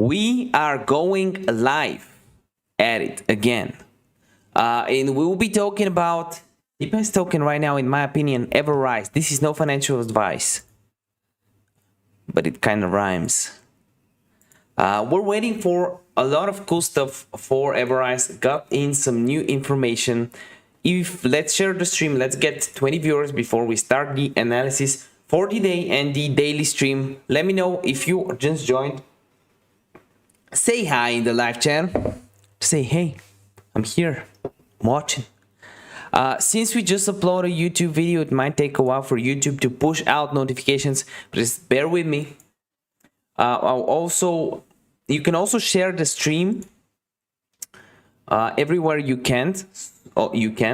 We are going live at it again. And we will be talking about the best token right now, in my opinion, EverRise. This is no financial advice, but it kind of rhymes. We're waiting for a lot of cool stuff for EverRise. Got in some new information. Let's share the stream. Let's get 20 viewers before we start the analysis for the day and the daily stream. Let me know if you just joined. Say hi in the live chat. Say, hey, I'm here, I'm watching. Since we just uploaded a YouTube video, it might take a while for YouTube to push out notifications. Just bear with me. You can also share the stream everywhere you can,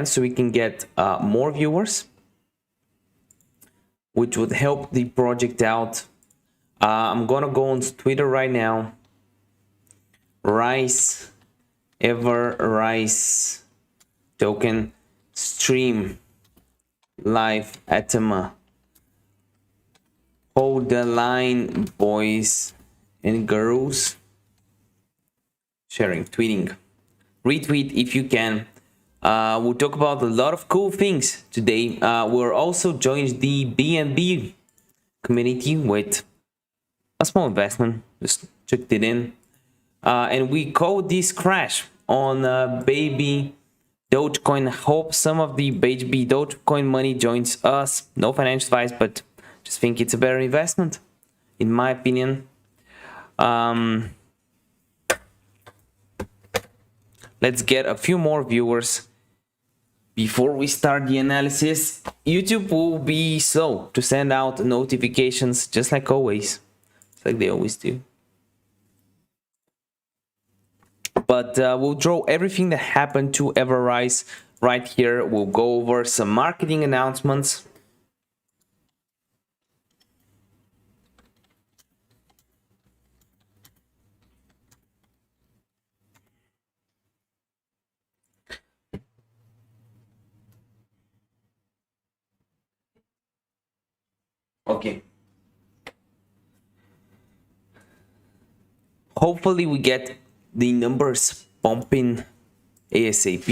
so we can get more viewers, which would help the project out. I'm gonna go on Twitter right now. Rise, EverRise token stream live atema. Hold the line, boys and girls. Sharing, tweeting, retweet if you can. We'll talk about a lot of cool things today. We're also joined the BNB community with a small investment. Just checked it in. And we called this crash on baby DOGECOIN. Hope some of the baby DOGECOIN money joins us. No financial advice, but just think it's a better investment, in my opinion. Let's get a few more viewers before we start the analysis. YouTube will be slow to send out notifications, just like always, like they always do. But we'll draw everything that happened to EverRise right here. We'll go over some marketing announcements. Okay. Hopefully we get the numbers pumping ASAP.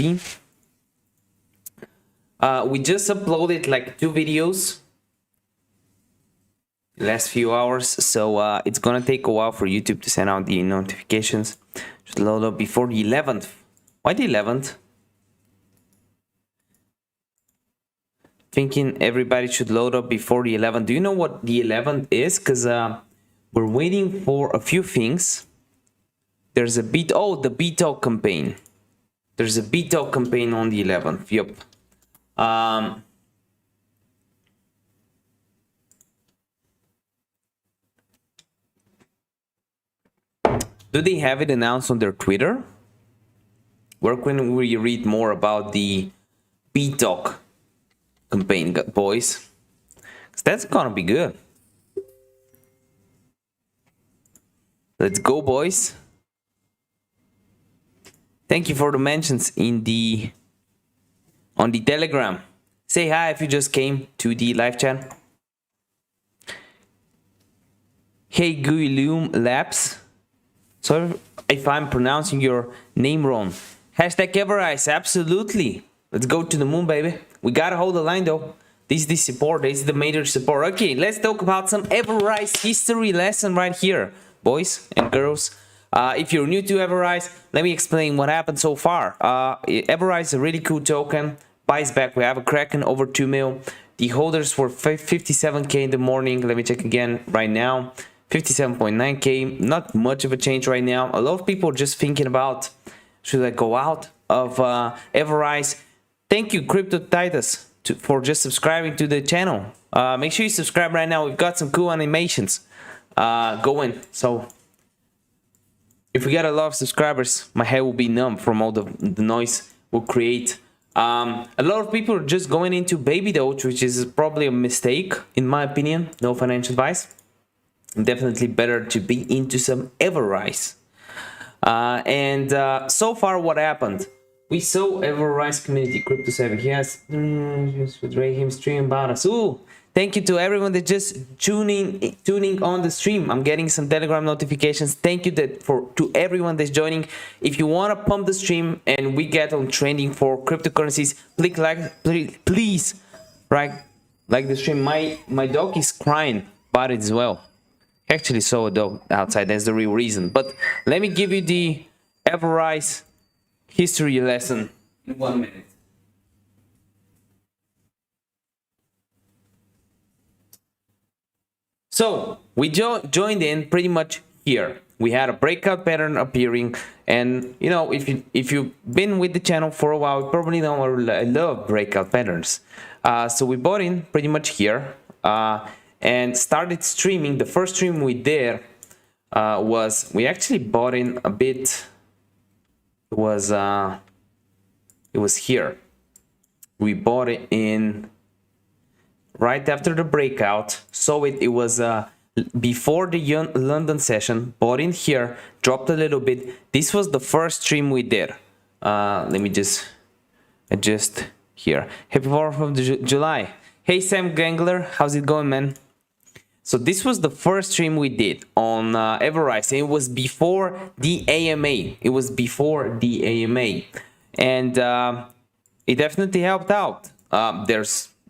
We just uploaded like 2 videos last few hours, so it's gonna take a while for YouTube to send out the notifications. Should load up before the 11th. Why the 11th? Thinking everybody should load up before the 11th. Do you know what the 11th is? Because we're waiting for a few things. There's a the beta campaign. There's a beta campaign on the 11th. Yep. Do they have it announced on their Twitter? Where can we read more about the beta campaign, boys? 'Cause that's gonna be good. Let's go, boys. Thank you for the mentions on the Telegram. Say hi if you just came to the live chat. Hey Guilum Labs. Sorry if I'm pronouncing your name wrong. Hashtag EverRise, absolutely. Let's go to the moon, baby. We gotta hold the line though. This is the support, this is the major support. Okay, let's talk about some EverRise history lesson right here, boys and girls. If you're new to EverRise, let me explain what happened so far. EverRise is a really cool token. Buys back. We have a Kraken over 2 mil. The holders were 57k in the morning. Let me check again right now. 57.9k. Not much of a change right now. A lot of people are just thinking about, should I go out of EverRise? Thank you, Crypto Titus, for just subscribing to the channel. Make sure you subscribe right now. We've got some cool animations going. So if we get a lot of subscribers, my head will be numb from all the noise we'll create. A lot of people are just going into baby Doge, which is probably a mistake, in my opinion. No financial advice. Definitely better to be into some EverRise. So far, what happened? We saw EverRise community crypto 7. He has with him stream about us. Ooh, Thank you to everyone that just tuning on the stream. I'm getting some Telegram notifications. Thank you to everyone that's joining. If you want to pump the stream and we get on trending for cryptocurrencies, please, right, like the stream. My dog is crying about it as well. Actually saw a dog outside. That's the real reason. But let me give you the EverRise history lesson in 1 minute. So we joined in pretty much here. We had a breakout pattern appearing, and you know, if you've been with the channel for a while, you probably know I love breakout patterns. So we bought in pretty much here and started streaming. The first stream we did was we actually bought in a bit. It was here. We bought it in right after the breakout. So it was before the London session. Bought in here, dropped a little bit. This was the first stream we did. Let me just adjust here. Happy 4th of July. Hey Sam Gangler, how's it going, man? So this was the first stream we did on EverRise. It was before the AMA. It was before the AMA, and it definitely helped out.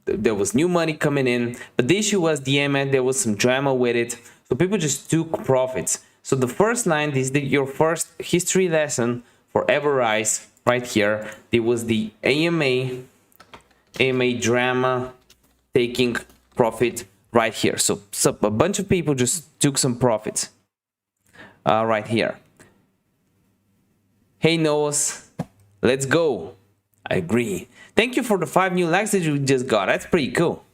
There was new money coming in, but the issue was the AMA. There was some drama with it, so people just took profits. So the first line is your first history lesson for EverRise right here. It was the AMA drama taking profit right here. So a bunch of people just took some profits right here. Hey Noahs, let's go. I agree. Thank you for the 5 new likes that you just got. That's pretty cool.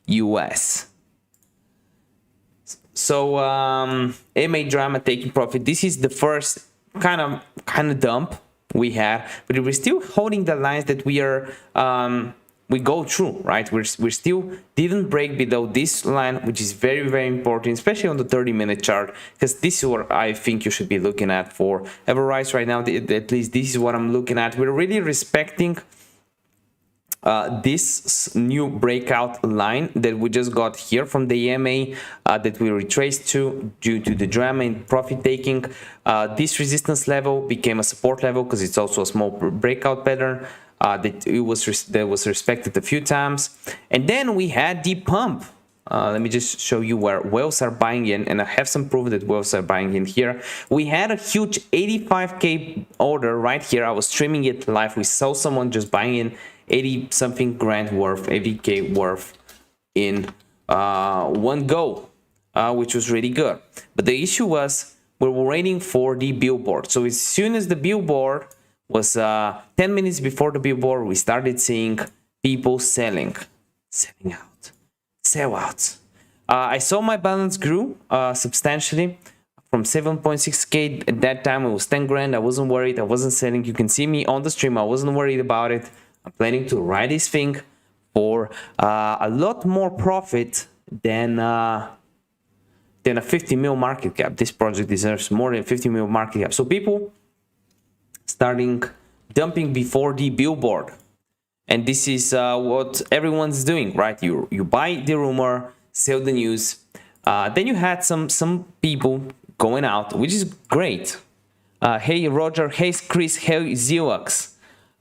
US. So AMA drama taking profit. This is the first kind of dump we had, but we're still holding the lines that we go through, right? We still didn't break below this line, which is very, very important, especially on the 30-minute chart, because this is what I think you should be looking at for EverRise right now. At least this is what I'm looking at. We're really respecting this new breakout line that we just got here from the EMA that we retraced to due to the drama in profit taking. This resistance level became a support level because it's also a small breakout pattern. That was respected a few times, and then we had the pump. Let me just show you where whales are buying in, and I have some proof that whales are buying in here. We had a huge 85k order right here. I was streaming it live. We saw someone just buying in 80 something grand worth, 80k worth in one go, which was really good. But the issue was we were waiting for the billboard. So as soon as the billboard was 10 minutes before the billboard, we started seeing people selling out, sellouts. I saw my balance grew substantially from 7.6k. At that time it was 10 grand. I wasn't worried. I wasn't selling. You can see me on the stream. I wasn't worried about it. I'm planning to ride this thing for a lot more profit than a 50 mil market cap. This project deserves more than 50 mil market cap. So people starting dumping before the billboard, and this is what everyone's doing, right? You buy the rumor, sell the news. Then you had some people going out, which is great. Hey Roger, hey Chris, hey Ziox.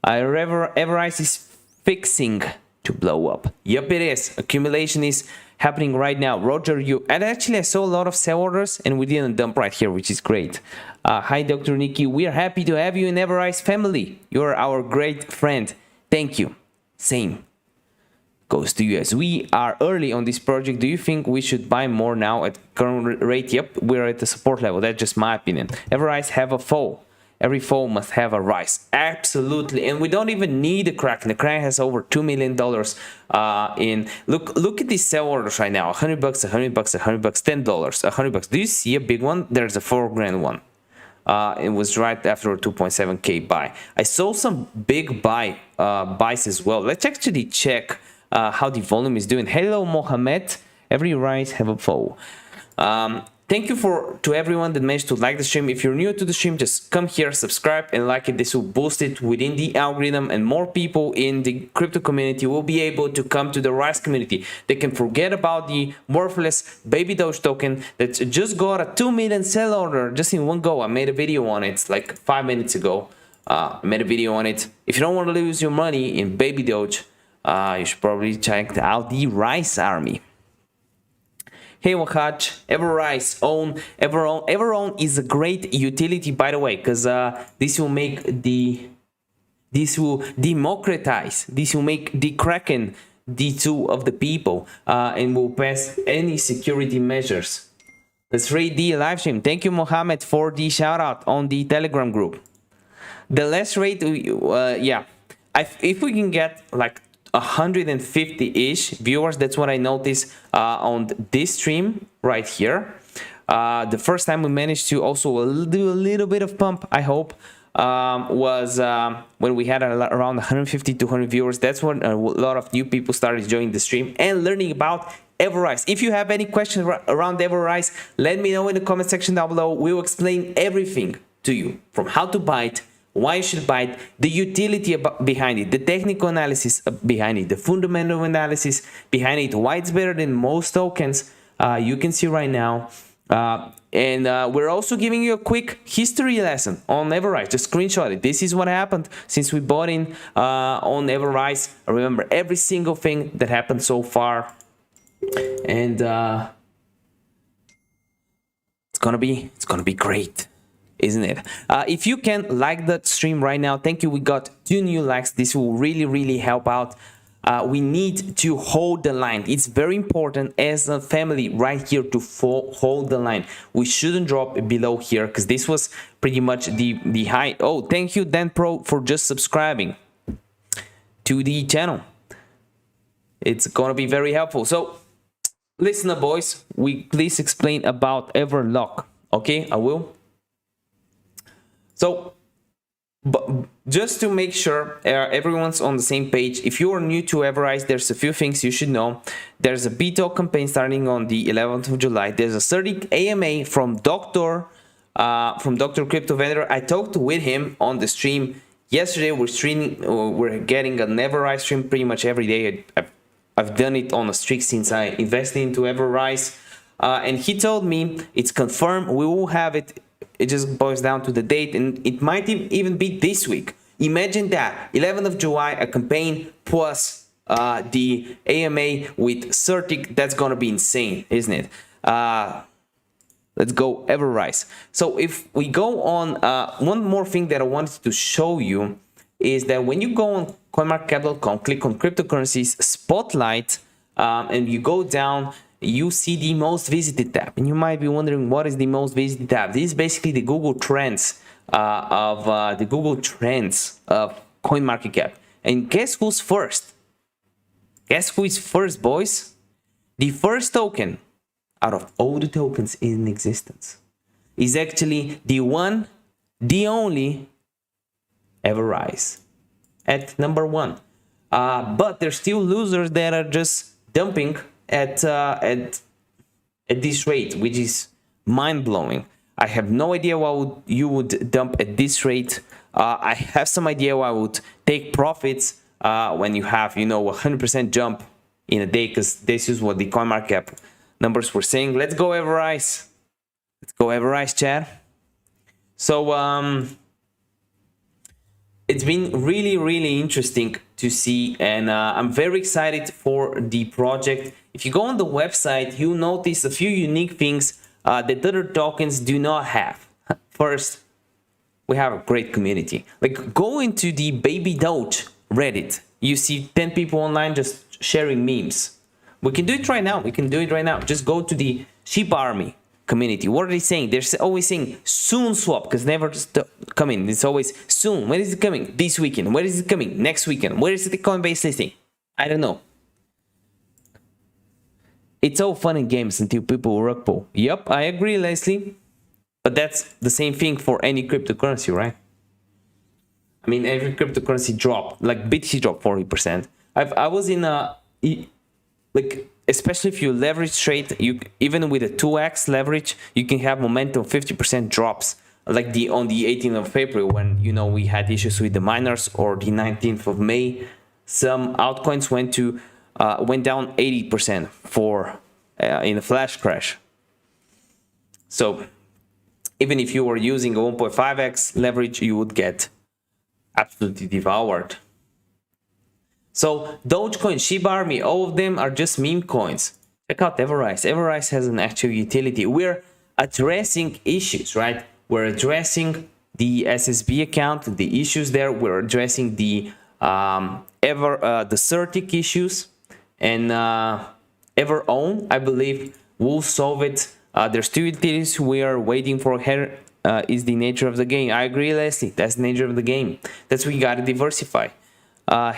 EverRise is fixing to blow up. Yep, it is. Accumulation is happening right now. Roger, and actually I saw a lot of sell orders and we didn't dump right here, which is great. Hi Dr. Niki, we are happy to have you in EverRise family. You're our great friend. Thank you. Same goes to you. As we are early on this project, do you think we should buy more now at current rate? Yep, we're at the support level. That's just my opinion. EverRise have a fall. Every fall must have a rise. Absolutely. And we don't even need a Kraken. The Kraken has over $2 million in. Look at these sell orders right now. $100, $100, $100, $10, $100. Do you see a big one? There's a 4 grand one. It was right after a 2.7k buy. I saw some big buys as well. Let's actually check how the volume is doing. Hello, Mohammed. EverRise have a fall. thank you to everyone that managed to like the stream. If you're new to the stream, just come here, subscribe and like it. This will boost it within the algorithm, and more people in the crypto community will be able to come to the Rise community. They can forget about the worthless baby Doge token that just got a 2 million sell order just in one go. I made a video on it like 5 minutes ago. I made a video on it. If you don't want to lose your money in baby Doge, you should probably check out the Rise army. Hey Wakach, EverRise own EverOwn. EverOwn is a great utility, by the way, because this will democratize. This will make the Kraken the tool of the people, and will pass any security measures. Let's read the live stream. Thank you, Mohammed, for the shout out on the Telegram group. The less rate, yeah, if we can get like 150-ish viewers, that's what I noticed on this stream right here. The first time we managed to also do a little bit of pump, I hope, was when we had around 150 to 200 viewers. That's when a lot of new people started joining the stream and learning about EverRise. If you have any questions around EverRise, let me know in the comment section down below. We will explain everything to you, from how to buy it, why you should buy it, the utility behind it, the technical analysis behind it, the fundamental analysis behind it, why it's better than most tokens you can see right now. And we're also giving you a quick history lesson on EverRise. Just screenshot it. This is what happened since we bought in on EverRise. Remember every single thing that happened so far. And it's gonna be great, isn't it? If you can like that stream right now, thank you. We got 2 new likes. This will really help out. We need to hold the line. It's very important as a family right here to hold the line. We shouldn't drop below here, because this was pretty much the high. Oh, thank you Dan Pro for just subscribing to the channel. It's gonna be very helpful. So listen up, boys, we please explain about EverLock. Okay, I will. So, but just to make sure everyone's on the same page, if you are new to EverRise, there's a few things you should know. There's a beta campaign starting on the 11th of July. There's a 30 AMA from Dr. Crypto Vendor. I talked with him on the stream yesterday. We're getting an EverRise stream pretty much every day. I've done it on a streak since I invested into EverRise, and he told me it's confirmed. We will have it. It just boils down to the date, and it might even be this week. Imagine that, 11th of July, a campaign plus the AMA with Certic. That's gonna be insane, isn't it? Let's go EverRise. So if we go on, one more thing that I wanted to show you is that when you go on coinmarketcap.com, click on cryptocurrencies spotlight, and you go down, you see the most visited tab, and you might be wondering what is the most visited tab. This is basically the Google Trends of CoinMarketCap. And guess who's first? Guess who is first, boys? The first token out of all the tokens in existence is actually the one, the only EverRise at number 1. But there's still losers that are just dumping at this rate, which is mind-blowing. I have no idea why you would dump at this rate. I have some idea why I would take profits when you have, you know, 100% jump in a day, because this is what the CoinMarketCap numbers were saying. Let's go EverRise. Let's go EverRise, Chad. So it's been really interesting to see, and I'm very excited for the project. If you go on the website, you'll notice a few unique things that other tokens do not have. First, we have a great community. Like, go into the Baby Doge Reddit. You see 10 people online just sharing memes. We can do it right now. We can do it right now. Just go to the Shiba Army community. What are they saying? They're always saying soon swap, because never coming. It's always soon. When is it coming? This weekend. Where is it coming? Next weekend. Where is the Coinbase listing? I don't know. It's all fun and games until people rug pull. Yup, I agree, Leslie. But that's the same thing for any cryptocurrency, right? I mean, every cryptocurrency dropped. Like BTC dropped 40%. I was in a... Like, especially if you leverage trade, you even with a 2x leverage, you can have momentum 50% drops, like on the 18th of April when we had issues with the miners, or the 19th of May, some altcoins went down 80% in a flash crash. So even if you were using a 1.5x leverage, you would get absolutely devoured. So Dogecoin, Shiba Army, all of them are just meme coins. Check out EverRise. EverRise has an actual utility. We're addressing issues, right? We're addressing the SSB account, the issues there. We're addressing the CertiK issues, and EverOwn, I believe, will solve it. There's two utilities we are waiting for here. Is the nature of the game. I agree, Leslie. That's the nature of the game. That's why you gotta diversify.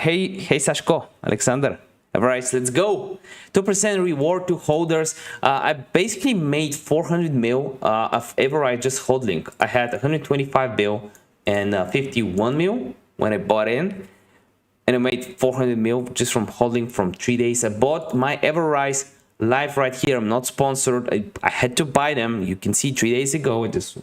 Hey Sashko, Alexander, EverRise, let's go. 2% reward to holders. I basically made 400 mil of EverRise just holding. I had 125 mil and 51 mil when I bought in, and I made 400 mil just from holding from 3 days. I bought my EverRise live right here. I'm not sponsored. I had to buy them. You can see 3 days ago I just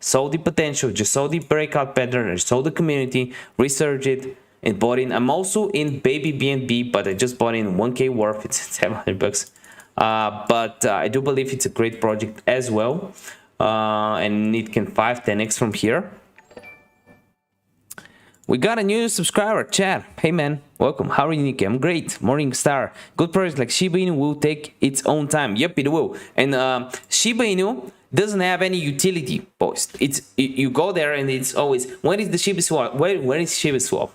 saw the potential, just saw the breakout pattern, I saw the community, researched it, and bought in. I'm also in Baby BNB, but I just bought in 1k worth. It's 700 bucks. But I do believe it's a great project as well, and it can 5-10x from here. We got a new subscriber, Chad. Hey man, welcome. How are you, Niki? I'm great. Morning Star. Good project like Shiba Inu will take its own time. Yep, it will. And Shiba Inu doesn't have any utility, boys. You go there and it's always, when is the shibaswap? Where is shibaswap?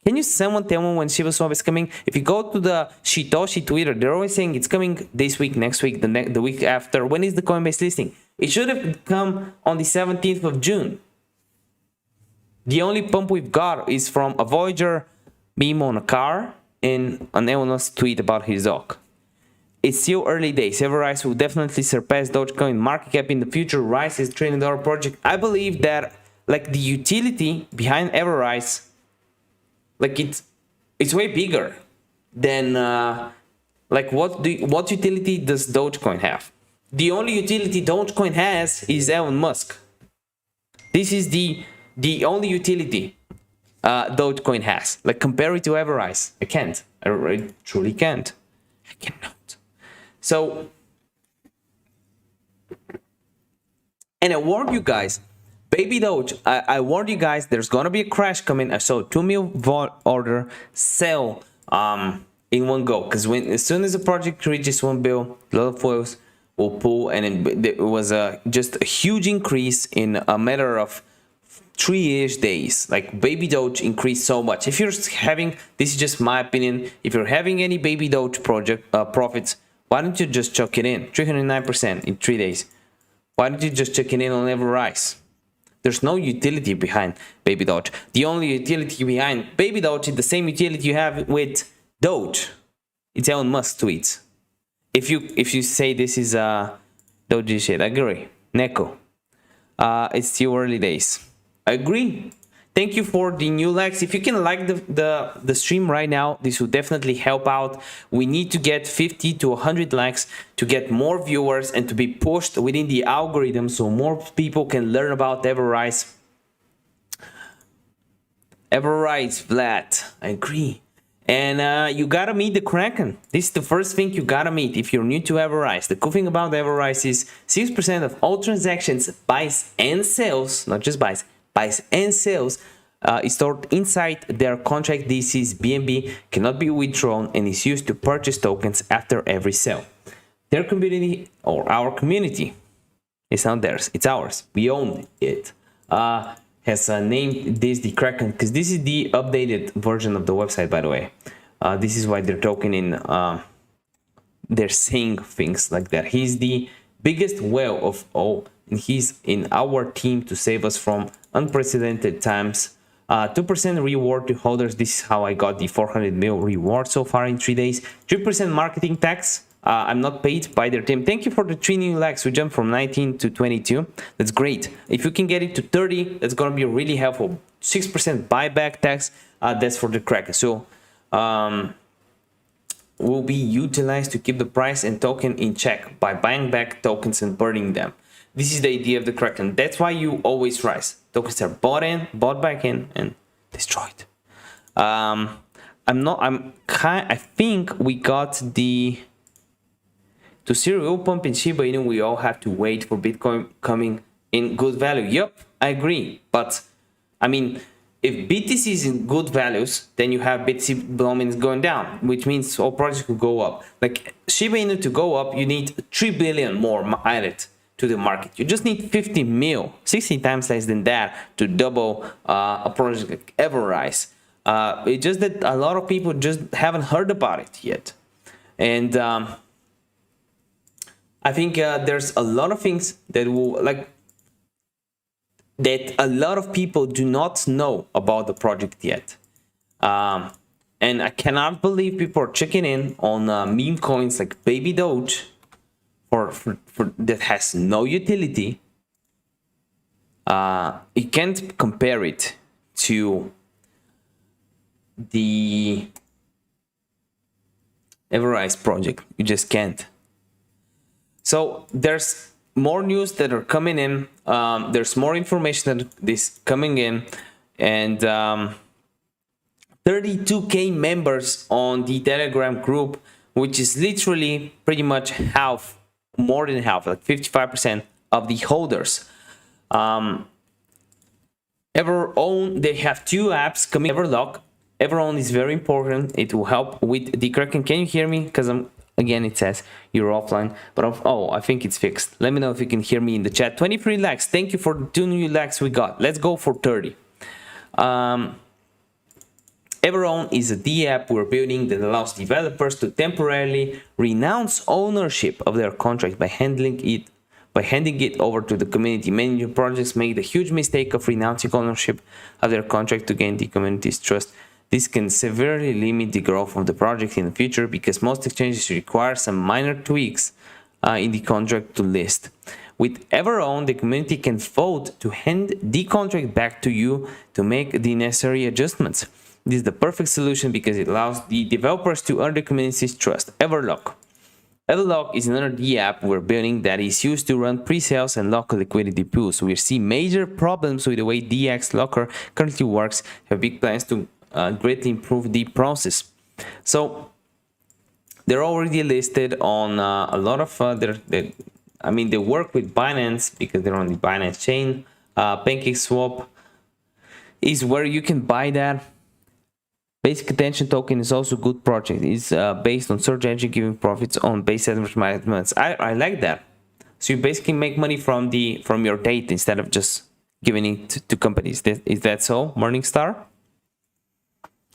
Can someone tell me when shibaswap is coming? If you go to the Shitoshi Twitter, they're always saying it's coming this week, next week, the week after. When is the Coinbase listing? It should have come on the 17th of June. The only pump we've got is from a Voyager meme on a car and an Elon's tweet about his dog. It's still early days. EverRise will definitely surpass Dogecoin market cap in the future. Rise is a $1 trillion project. I believe that like the utility behind EverRise, like it's way bigger than like what utility does Dogecoin have? The only utility Dogecoin has is Elon Musk. This is the only utility Dogecoin has. Like compare it to EverRise. I can't. I truly can't. I cannot. So, and I warned you guys, baby Doge, I warned you guys there's gonna be a crash coming. I saw 2 mil volt order sell in one go, because as soon as the project reaches 1 bill, a lot of foils will pull, and it was just a huge increase in a matter of 3-ish days. Like baby Doge increased so much. If you're having, this is just my opinion, if you're having any baby Doge project profits, why don't you just chuck it in? 309% in 3 days. Why don't you just chuck it in on EverRise? There's no utility behind baby Doge. The only utility behind baby Doge is the same utility you have with Doge. It's Elon Musk tweets. If you say this is Doge shit, I agree. Neko. It's still early days. I agree. Thank you for the new likes. If you can like the stream right now, this will definitely help out. We need to get 50 to 100 likes to get more viewers and to be pushed within the algorithm so more people can learn about EverRise. EverRise, Vlad. I agree. And you gotta meet the Kraken. This is the first thing you gotta meet if you're new to EverRise. The cool thing about EverRise is 6% of all transactions, buys and sells, not just buys and sales, is stored inside their contract. This is BNB, cannot be withdrawn, and is used to purchase tokens after every sale. Their community, or our community, it's not theirs, it's ours. We own it. Has named this the Kraken because this is the updated version of the website, by the way. This is why they're talking in, they're saying things like that. He's the biggest whale of all, and he's in our team to save us from unprecedented times. 2% reward to holders. This is how I got the 400 mil reward so far in 3 days. 3% marketing tax. I'm not paid by their team. Thank you for the 3 new likes. We jumped from 19 to 22. That's great. If you can get it to 30, that's going to be really helpful. 6% buyback tax. That's for the Kraken. So will be utilized to keep the price and token in check by buying back tokens and burning them. This is the idea of the Kraken. That's why you always rise. Tokens are bought back in, and destroyed. I think we got the to serial pump in Shiba Inu. We all have to wait for Bitcoin coming in good value. Yep, I agree. But I mean, if BTC is in good values, then you have BTC dominance going down, which means all projects will go up. Like Shiba Inu to go up, you need 3 billion more added to the market. You just need 50 mil, 60 times less than that, to double a project like EverRise. It's just that a lot of people just haven't heard about it yet. And I think there's a lot of things that will that a lot of people do not know about the project yet. And I cannot believe people are checking in on meme coins like Baby Doge for that has no utility. You can't compare it to the EverRise project. You just can't. So there's more news that are coming in. There's more information that is coming in, and 32k members on the Telegram group, which is literally pretty much half, more than half, like 55% of the holders. EverOwn, they have two apps coming. EverOwn is very important. It will help with the Kraken. Can you hear me? Because again, it says you're offline, but oh, I think it's fixed. Let me know if you can hear me in the chat. 23 likes. Thank you for the 2 new likes we got. Let's go for 30. EverOwn is a D app we're building that allows developers to temporarily renounce ownership of their contract by handing it over to the community. Many new projects make the huge mistake of renouncing ownership of their contract to gain the community's trust. This can severely limit the growth of the project in the future because most exchanges require some minor tweaks in the contract to list. With EverOwn, the community can vote to hand the contract back to you to make the necessary adjustments. This is the perfect solution because it allows the developers to earn the community's trust. EverLock is another D app we're building that is used to run pre-sales and lock liquidity pools. We see major problems with the way DX Locker currently works. Have big plans to greatly improve the process. So they're already listed on a lot of they work with Binance because they're on the Binance chain. PancakeSwap is where you can buy that. Basic Attention Token is also a good project. It's based on search engine giving profits on base advertisements. I like that. So you basically make money from your data instead of just giving it to companies. Is that so, Morningstar?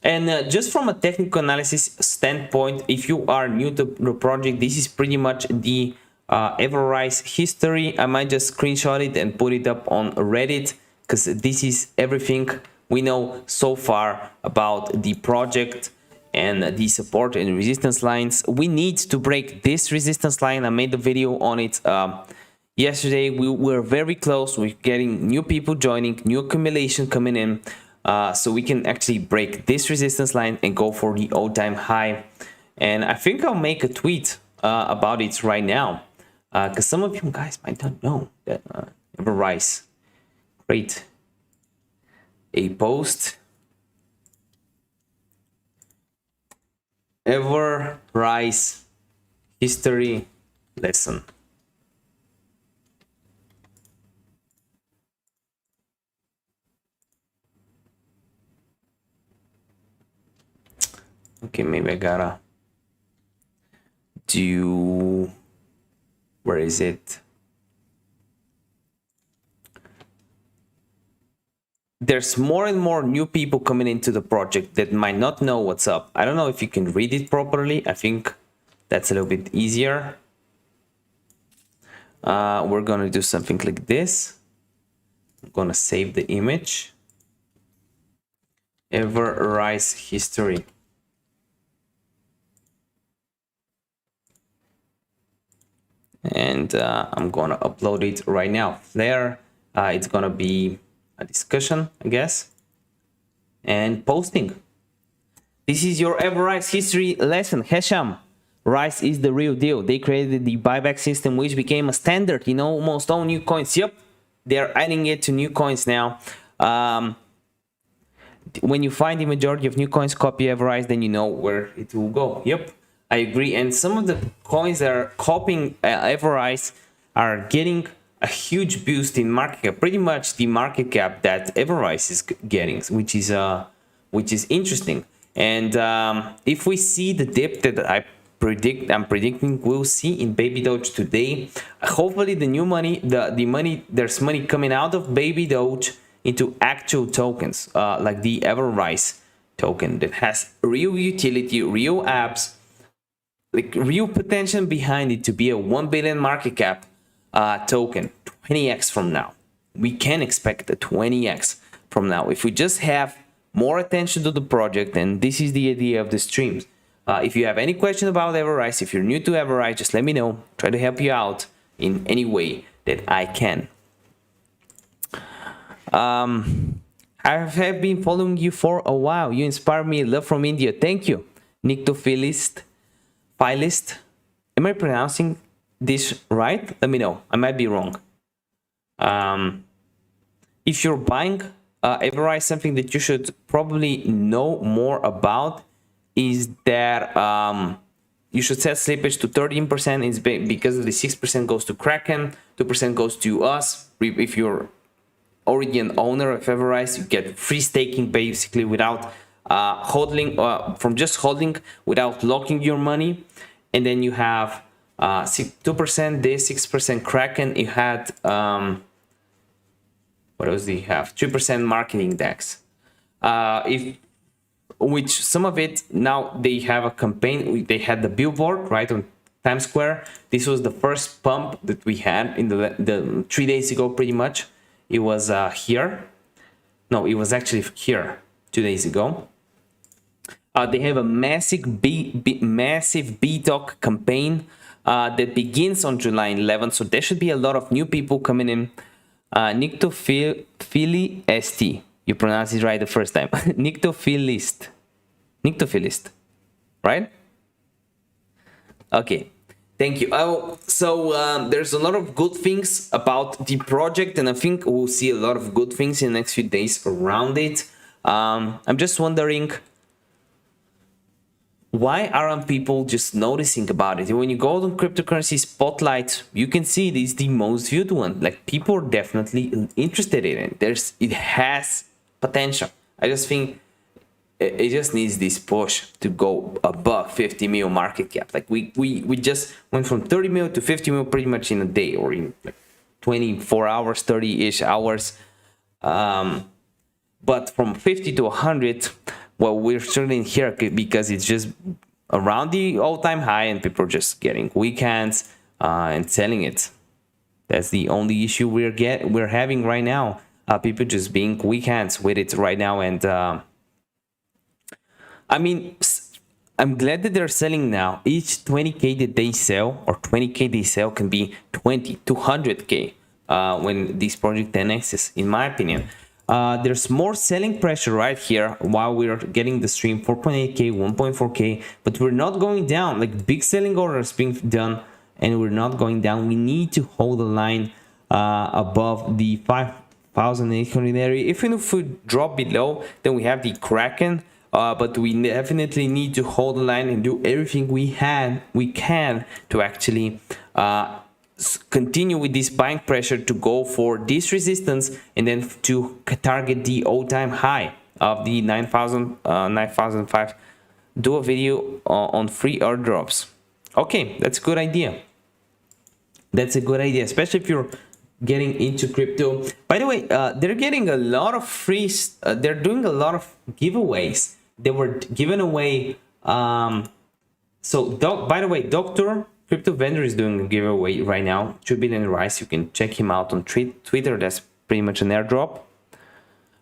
And just from a technical analysis standpoint, if you are new to the project, this is pretty much the EverRise history. I might just screenshot it and put it up on Reddit because this is everything we know so far about the project and the support and resistance lines. We need to break this resistance line. I made a video on it yesterday. We were very close with getting new people joining, new accumulation coming in. So we can actually break this resistance line and go for the all-time high. And I think I'll make a tweet about it right now, because some of you guys might not know that EverRise create a post. EverRise history lesson. Okay, maybe I gotta do, where is it? There's more and more new people coming into the project that might not know what's up. I don't know if you can read it properly. I think that's a little bit easier. We're gonna do something like this. I'm gonna save the image. EverRise history. And I'm gonna upload it right now. There, it's gonna be a discussion, I guess, and posting. This is your EverRise history lesson. Hesham, Rise is the real deal. They created the buyback system, which became a standard in almost all new coins. Yep, they're adding it to new coins now. When you find the majority of new coins copy EverRise, then you know where it will go. Yep, I agree. And some of the coins that are copying EverRise are getting a huge boost in market cap, pretty much the market cap that EverRise is getting, which is interesting. And if we see the dip that I'm predicting we'll see in Baby Doge today, hopefully the new money, there's money coming out of Baby Doge into actual tokens, like the EverRise token that has real utility, real apps, like real potential behind it to be a 1 billion market cap token 20x from now. We can expect a 20x from now if we just have more attention to the project. And this is the idea of the streams. If you have any question about EverRise, if you're new to EverRise, just let me know. Try to help you out in any way that I can. I have been following you for a while. You inspire me. Love from India. Thank you. Nictophilist. Am I pronouncing this right? Let me know. I might be wrong. If you're buying EverRise, something that you should probably know more about is that you should set slippage to 13%. It's because of the 6% goes to Kraken, 2% goes to us. If you're already an owner of EverRise, you get free staking basically without holding, from just holding without locking your money. And then you have 2% this, 6% Kraken. You had what else do you have? 3% marketing DEX. Which some of it now they have a campaign. They had the billboard right on Times Square. This was the first pump that we had in the 3 days ago, pretty much. It was here. No, it was actually here 2 days ago. They have a massive BTOC campaign that begins on July 11th. So there should be a lot of new people coming in. Nictophilist. You pronounce it right the first time. Nictophilist, right? Okay, thank you. So there's a lot of good things about the project, and I think we'll see a lot of good things in the next few days around it. I'm just wondering, why aren't people just noticing about it? When you go on cryptocurrency spotlight, you can see it is the most viewed one. Like, people are definitely interested in it. It has potential. I just think it just needs this push to go above 50 mil market cap. Like we just went from 30 mil to 50 mil pretty much in a day, or in like 24 hours, 30-ish hours. But from 50 to 100, well, we're certainly here because it's just around the all-time high, and people are just getting weak hands and selling it. That's the only issue we're having right now. People just being weak hands with it right now. And I mean, I'm glad that they're selling now. Each 20k that they sell, or 20k they sell, can be 20 to 100k when this project 10x's, in my opinion. There's more selling pressure right here while we're getting the stream 4.8k, 1.4k, but we're not going down. Like, big selling orders being done, and we're not going down. We need to hold the line above the 5,800 area. Even if we drop below, then we have the Kraken, but we definitely need to hold the line and do everything we can to actually continue with this buying pressure to go for this resistance, and then to target the all-time high of the 9,005. Do a video on free airdrops. Okay, that's a good idea. That's a good idea, especially if you're getting into crypto. By the way, they're getting a lot of free. They're doing a lot of giveaways. They were giving away. By the way, Dr. Crypto Vendor is doing a giveaway right now, 2 billion rice. You can check him out on Twitter. That's pretty much an airdrop.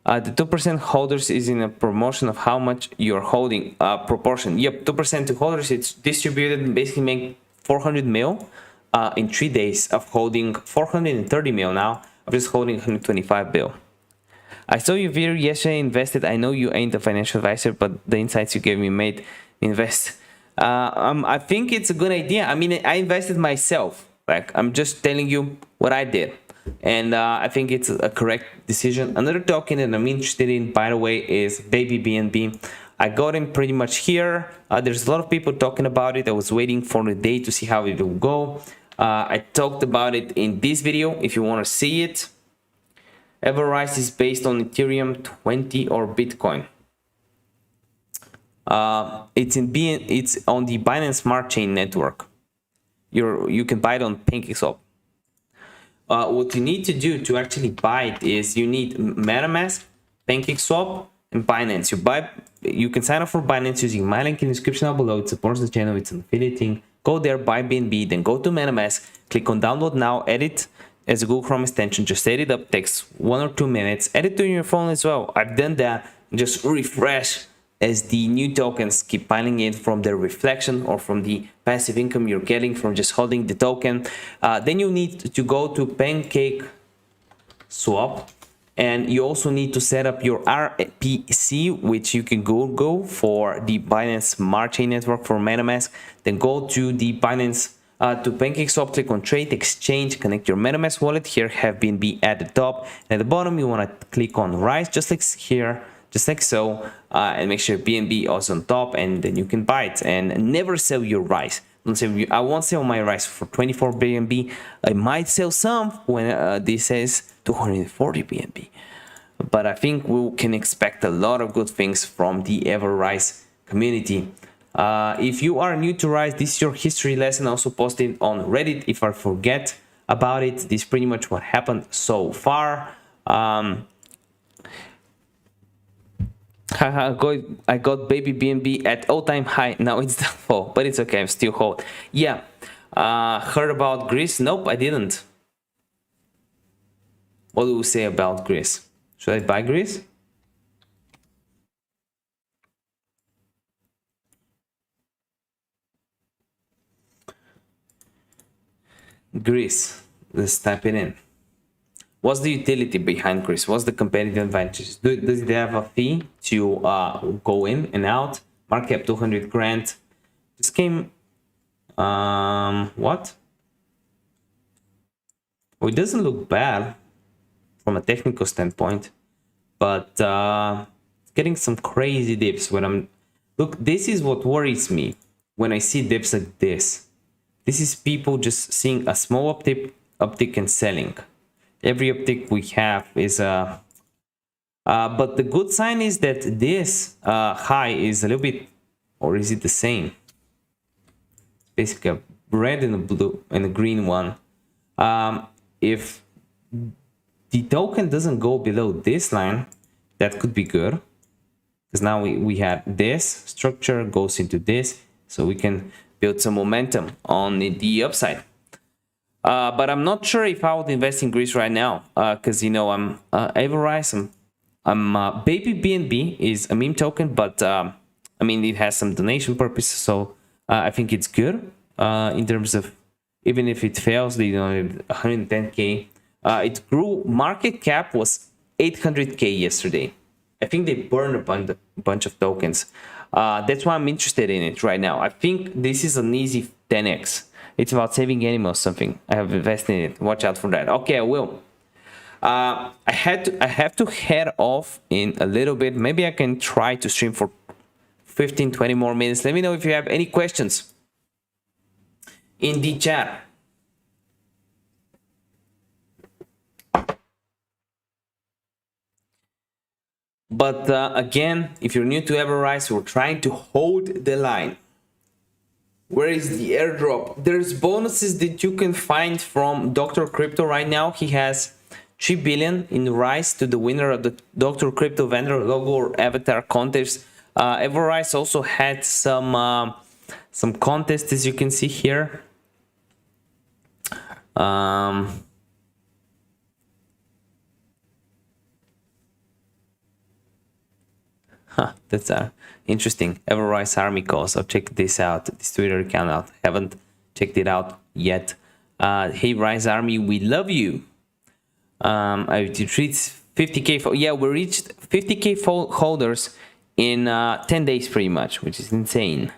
The 2% holders is in a promotion of how much you're holding, proportion. Yep, 2% to holders. It's distributed and basically make 400 mil in 3 days of holding 430 mil now. I'm just holding 125 bill. I saw your video yesterday, invested. I know you ain't a financial advisor, but the insights you gave me made invest. I think it's a good idea. I mean, I invested myself. Like, I'm just telling you what I did. And I think it's a correct decision. Another token that I'm interested in, by the way, is BNB. I got him pretty much here. There's a lot of people talking about it. I was waiting for the day to see how it will go. I talked about it in this video if you want to see it. EverRise is based on Ethereum 20 or Bitcoin. It's on the Binance Smart Chain network. You can buy it on pancakeswap. What you need to do to actually buy it is you need MetaMask, pancakeswap, and Binance. You can sign up for Binance using my link in the description down below. It supports the channel. It's an affiliate link. Go there, buy BNB, then go to MetaMask, click on download now, edit as a Google Chrome extension. Just set it up, takes 1 or 2 minutes. Edit to your phone as well. I've done that. Just refresh as the new tokens keep piling in from their reflection or from the passive income you're getting from just holding the token. Then you need to go to pancakeswap, and you also need to set up your RPC, which you can go for the Binance Smart Chain network for MetaMask. Then go to the Binance to pancakeswap, click on trade exchange, connect your MetaMask wallet. Here have BNB at the top, and at the bottom you want to click on Rise, just like here, just like so, and make sure BNB is on top, and then you can buy it. And never sell your rice. Don't say, I won't sell my rice for 24 BNB. I might sell some when this says 240 BNB. But I think we can expect a lot of good things from the EverRise community. If you are new to Rise, this is your history lesson. Also posted on Reddit. If I forget about it, this is pretty much what happened so far. I got baby BNB at all-time high. Now it's down fall, but it's okay. I'm still hold. Yeah. Heard about Greece? Nope, I didn't. What do we say about Greece? Should I buy Greece? Greece. Let's type it in. What's the utility behind Greece? What's the competitive advantages? Does it have a fee to go in and out? Market cap 200 grand. This came, what? Well, it doesn't look bad from a technical standpoint, but getting some crazy dips when I'm, look, this is what worries me when I see dips like this. This is people just seeing a small uptick and selling. Every uptick we have is but the good sign is that this high is a little bit, or is it the same? Basically a red and a blue and a green one. If the token doesn't go below this line, that could be good, because now we had this structure goes into this, so we can build some momentum on the upside. But I'm not sure if I would invest in Greece right now, because, you know, I'm EverRise, I'm baby BNB is a meme token, but I mean, it has some donation purposes, so I think it's good in terms of, even if it fails, you know, 110k. It grew, market cap was 800k yesterday. I think they burned a bunch of tokens. That's why I'm interested in it right now. I think this is an easy 10x. It's about saving animals, something. I have invested in it. Watch out for that. Okay, I will. I have to head off in a little bit. Maybe I can try to stream for 15-20 more minutes. Let me know if you have any questions in the chat. But again, if you're new to EverRise, we're trying to hold the line. Where is the airdrop? There's bonuses that you can find from Dr. Crypto right now. He has 3 billion in Rise to the winner of the Dr. Crypto vendor logo or avatar contest. EverRise also had some contests, as you can see here. That's interesting. EverRise Army calls. I'll check this out. This Twitter account out. Haven't checked it out yet. Hey Rise Army, we love you. I retreat 50k. Yeah, we reached 50k holders in 10 days pretty much, which is insane.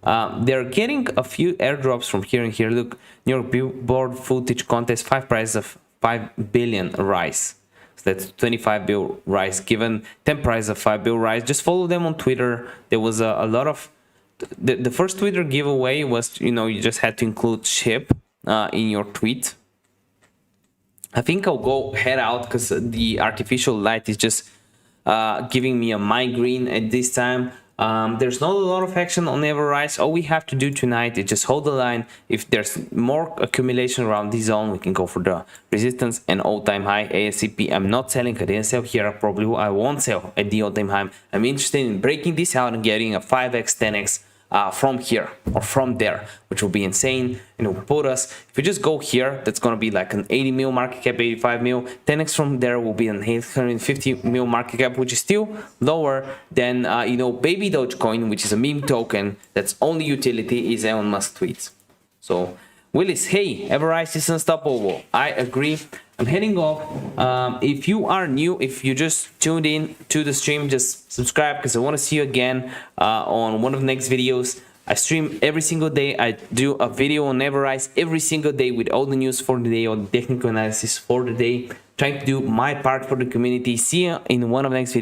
They're getting a few airdrops from here and here. Look, New York Billboard footage contest, 5 prize of 5 billion rise. So that's 25 bill rise, given 10 prize of 5 bill rise. Just follow them on Twitter. There was a lot of the first Twitter giveaway was, you know, you just had to include shib in your tweet. I think I'll go head out because the artificial light is just giving me a migraine at this time. There's not a lot of action on EverRise. All we have to do tonight is just hold the line. If there's more accumulation around this zone, we can go for the resistance and all-time high. ASCP, I'm not selling. I didn't sell here. Probably I won't sell at the all-time high. I'm interested in breaking this out and getting a 5x, 10x from here or from there, which will be insane. And it will put us, if we just go here, that's going to be like an 80 mil market cap, 85 mil. 10x from there will be an 850 mil market cap, which is still lower than you know, baby DOGECOIN, which is a meme token that's only utility is Elon Musk tweets. So Willis, hey, EverRise is unstoppable. I agree. I'm heading off. If you are new, if you just tuned in to the stream, just subscribe because I want to see you again on one of the next videos. I stream every single day. I do a video on EverRise every single day with all the news for the day, all the technical analysis for the day, trying to do my part for the community. See you in one of the next videos.